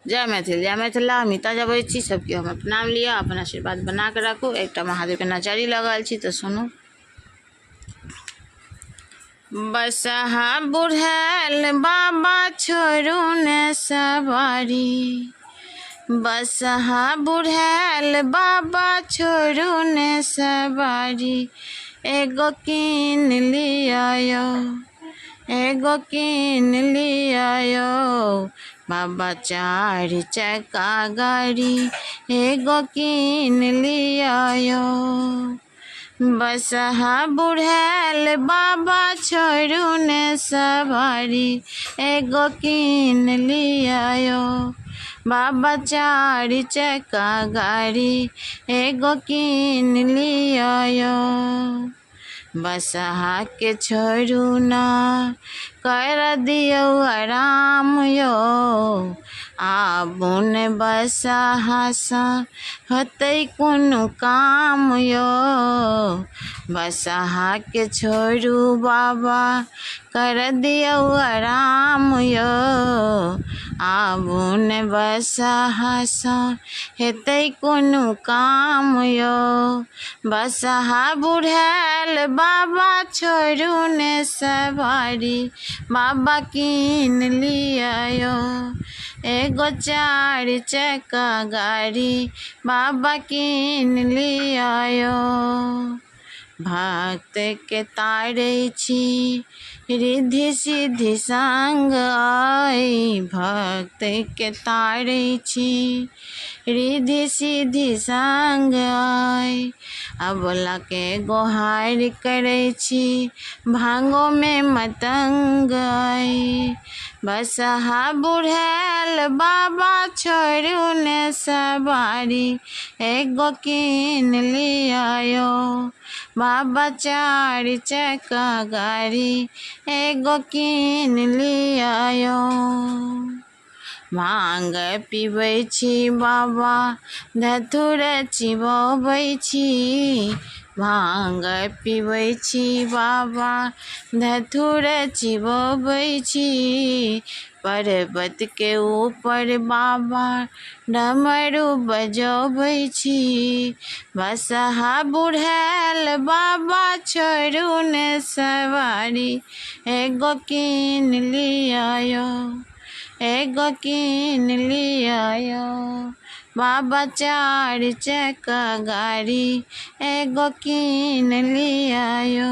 जय मैथिल जय मिथिला। अमिता जबै छी, सबके हम प्रणाम लिया, अपन आशीर्वाद बना के रखू। एक महादेव के नचारी लगल छी तो सुनू। बसहा बुढ़ैल बाबा छोड़ू ने सवारी, बसहा बुढ़ैल बाबा छोड़ू ने सवारी। एगो कीन लियायो, एगो कीन लियायो बाबा चार चक्का गाड़ी, एगो कीन लियायो। बसहा बुढ़ैल बाबा छोड़ू ने सवारी, एगो कीन लियायो बाबा चार चक्का गाड़ी, एगो कीन लियायो। बसहा के छोड़ू ना कर दियो आराम यो, आबुन बसहा सा होतै कोनो काम यो। बसहा के छोड़ू बाबा कर दियो आराम यो, आबुन बसहा सा हेतै कोनो काम यो। बसहा बुढ़ैल बाबा छोड़ू ने सवारी, बाबा कीन लियायो एगो चार चक्का गाड़ी, बाबा कीन लियायो। भक्त के तारै छी रिद्धि सिद्धि संग आई, भक्त के तारै छी रिद्धि सिद्धि संग आई। अबला के गोहार करै छी भांगो में मतंग आई। बसहा बुढ़ैल बाबा छोड़ू ने सवारी, एगो कीन लियायो बाबा चार चक्का गाड़ी, एगो कीन लियायो। भांग पीबै छी बाबा धतूर चिबोबै छी, भांग पीबै छी बाबा धतूर चिबोबै छी। पर्वत के ऊपर बाबा डमरू बजोबै छी, बसहा बुढ़ैल बाबा छोड़ू ने सवारी, एगो कीन लियायो एगो कीन लियायो बाबा चार चक्का गाड़ी, एगो कीन लियायो।